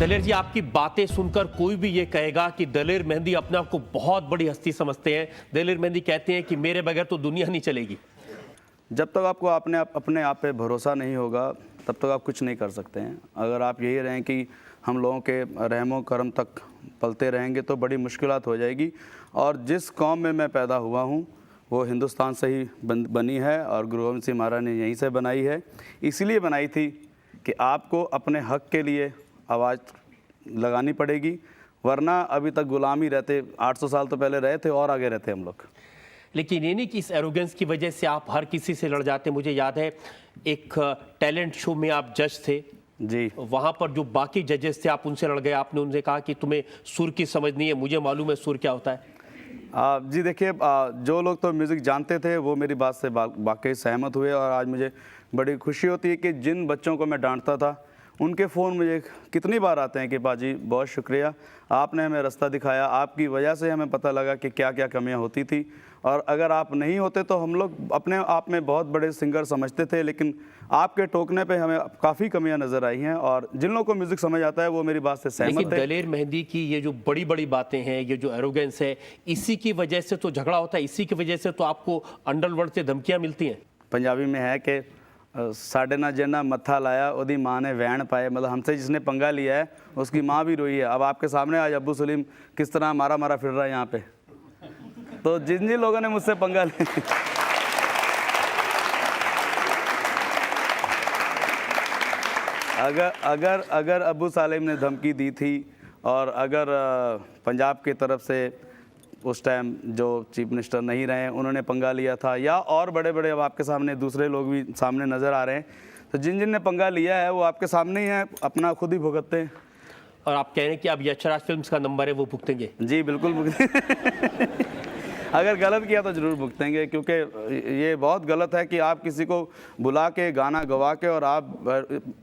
दलेर जी, आपकी बातें सुनकर कोई भी ये कहेगा कि दलेर मेहंदी अपने आप को बहुत बड़ी हस्ती समझते हैं। दलेर मेहंदी कहते हैं कि मेरे बगैर तो दुनिया नहीं चलेगी। जब तक आपको अपने आप पे भरोसा नहीं होगा तब तक आप कुछ नहीं कर सकते हैं। अगर आप यही रहें कि हम लोगों के रहमो करम तक पलते रहेंगे तो बड़ी मुश्किलात हो जाएगी। और जिस कौम में मैं पैदा हुआ हूँ वो हिंदुस्तान से ही बनी है और गुरु गोविंद सिंह महाराज ने यहीं से बनाई है। इसीलिए बनाई थी कि आपको अपने हक के लिए आवाज़ लगानी पड़ेगी, वरना अभी तक गुलामी रहते 800 साल तो पहले रहे थे और आगे रहते हम लोग। लेकिन ये नहीं कि इस एरोगेंस की वजह से आप हर किसी से लड़ जाते। मुझे याद है एक टैलेंट शो में आप जज थे जी, वहाँ पर जो बाकी जजेस थे आप उनसे लड़ गए। आपने उनसे कहा कि तुम्हें सुर की समझ नहीं है, मुझे मालूम है सुर क्या होता है। जी देखिए, जो लोग तो म्यूज़िक जानते थे वो मेरी बात से वाकई सहमत हुए। और आज मुझे बड़ी खुशी होती है कि जिन बच्चों को मैं डांटता था उनके फ़ोन मुझे कितनी बार आते हैं कि बाजी बहुत शुक्रिया, आपने हमें रास्ता दिखाया, आपकी वजह से हमें पता लगा कि क्या क्या कमियां होती थी। और अगर आप नहीं होते तो हम लोग अपने आप में बहुत बड़े सिंगर समझते थे, लेकिन आपके टोकने पे हमें काफ़ी कमियां नज़र आई हैं। और जिन लोगों को म्यूज़िक समझ आता है वो मेरी बात से सहमत है। लेकिन दलेर मेहंदी की ये जो बड़ी बड़ी बातें हैं, ये जो एरोगेंस है, इसी की वजह से तो झगड़ा होता है, इसी की वजह से तो आपको अंडरवर्ल्ड से धमकियाँ मिलती हैं। पंजाबी में है कि साढ़े ना जिन्ना मत्था लाया ओदी माँ ने वैन पाए, मतलब हमसे जिसने पंगा लिया है उसकी माँ भी रोई है। अब आपके सामने आज अब्बू सलीम किस तरह मारा फिर रहा है यहाँ पे। तो जिन जिन लोगों ने मुझसे पंगा लिया अगर अब्बू सलीम ने धमकी दी थी और अगर पंजाब की तरफ से उस टाइम जो चीफ मिनिस्टर नहीं रहे उन्होंने पंगा लिया था, या और बड़े बड़े अब आपके सामने दूसरे लोग भी सामने नज़र आ रहे हैं, तो जिन जिन ने पंगा लिया है वो आपके सामने ही है, अपना खुद ही भुगतते हैं। और आप कह रहे हैं कि अब यशराज फिल्म्स का नंबर है वो भुगतेंगे? जी बिल्कुल भुगतेंगे। अगर गलत किया तो ज़रूर भुगतेंगे, क्योंकि ये बहुत गलत है कि आप किसी को बुला के गाना गवा के और आप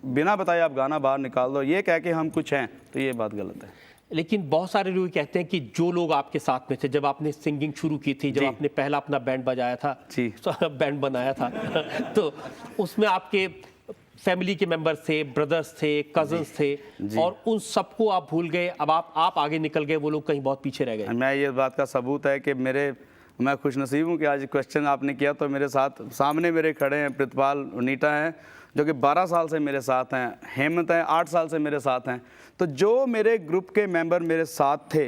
बिना बताए आप गाना बाहर निकाल दो, ये कह के हम कुछ हैं, तो ये बात गलत है। लेकिन बहुत सारे लोग कहते हैं कि जो लोग आपके साथ में थे जब आपने सिंगिंग शुरू की थी, जब आपने पहला अपना बैंड बजाया था, बैंड बनाया था तो उसमें आपके फैमिली के मेंबर्स थे, ब्रदर्स थे, कजन्स थे, और उन सबको आप भूल गए। अब आप आगे निकल गए, वो लोग कहीं बहुत पीछे रह गए। मैं ये बात का सबूत है कि मैं खुशनसीब हूँ कि आज क्वेश्चन आपने किया तो मेरे साथ सामने मेरे खड़े हैं प्रितपाल नीटा हैं जो कि 12 साल से मेरे साथ हैं, हेमंत हैं 8 साल से मेरे साथ हैं। तो जो मेरे ग्रुप के मेंबर मेरे साथ थे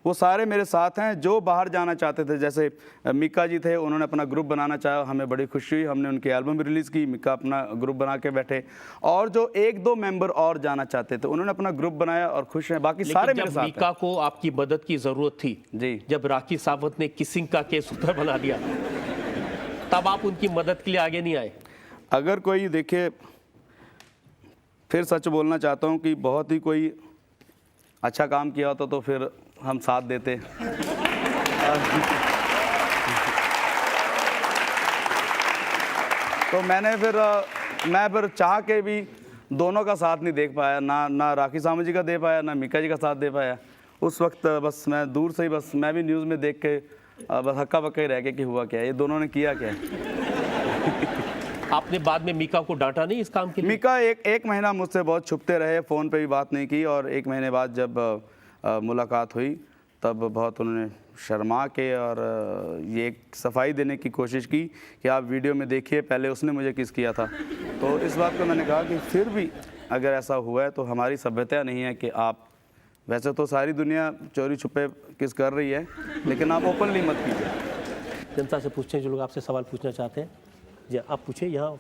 वो सारे मेरे साथ हैं। जो बाहर जाना चाहते थे, जैसे मिक्का जी थे, उन्होंने अपना ग्रुप बनाना चाहा, हमें बड़ी खुशी हुई, हमने उनकी एल्बम रिलीज़ की, मिक्का अपना ग्रुप बना के बैठे। और जो 1-2 मेंबर और जाना चाहते थे उन्होंने अपना ग्रुप बनाया और खुश हैं, बाकी सारे मेरे साथ हैं। मिक्का को आपकी मदद की ज़रूरत थी जी, जब राखी सावंत ने किसिंग का केस उधर बना दिया, तब आप उनकी मदद के लिए आगे नहीं आए। अगर कोई देखिए, फिर सच बोलना चाहता हूँ कि बहुत ही कोई अच्छा काम किया होता तो फिर हम साथ देते। तो मैं फिर चाह के भी दोनों का साथ नहीं देख पाया, ना राखी सावंत जी का दे पाया, ना मिक्का जी का साथ दे पाया। उस वक्त बस मैं दूर से ही, बस मैं भी न्यूज़ में देख के बस हक्का बक्का ही रह गया कि हुआ क्या है, ये दोनों ने किया क्या है। आपने बाद में मीका को डांटा नहीं इस काम के लिए? मीका एक महीना मुझसे बहुत छुपते रहे, फ़ोन पे भी बात नहीं की, और 1 महीने बाद जब मुलाकात हुई तब बहुत उन्होंने शर्मा के और ये एक सफाई देने की कोशिश की कि आप वीडियो में देखिए पहले उसने मुझे किस किया था। तो इस बात को मैंने कहा कि फिर भी अगर ऐसा हुआ है तो हमारी सभ्यता नहीं है कि आप, वैसे तो सारी दुनिया चोरी छुपे किस कर रही है, लेकिन आप ओपनली मत कीजिए। जनता से पूछते हैं जो लोग आपसे सवाल पूछना चाहते हैं। जी आप पूछे। यहाँ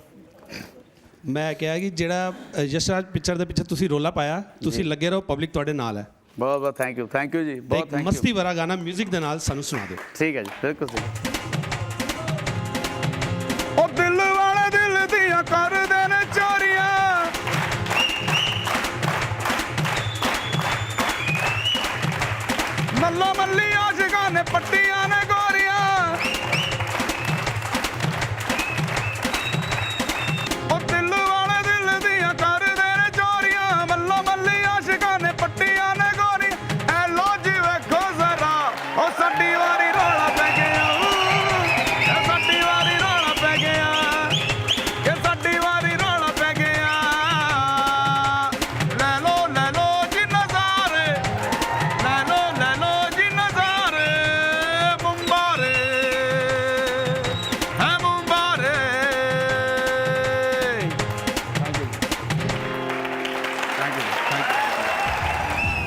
मैं कहा कि ਜਿਹੜਾ ਯਸ਼ਰਾਜ ਪਿਕਚਰ ਦੇ ਪਿੱਛੇ ਤੁਸੀਂ ਰੋਲਾ ਪਾਇਆ, ਤੁਸੀਂ ਲੱਗੇ ਰਹੋ, ਪਬਲਿਕ ਤੁਹਾਡੇ ਨਾਲ ਹੈ। बहुत बहुत थैंक यू जी, बहुत थैंक यू। मस्ती भरा गाना म्यूजिक ਦੇ ਨਾਲ ਸਾਨੂੰ ਸੁਣਾ ਦਿਓ। ठीक है जी, बिल्कुल सही। ओ दिल वाले दिल दिया कर देने चोरियां, मल्ला मल्ली आशिकां ने पट्टियां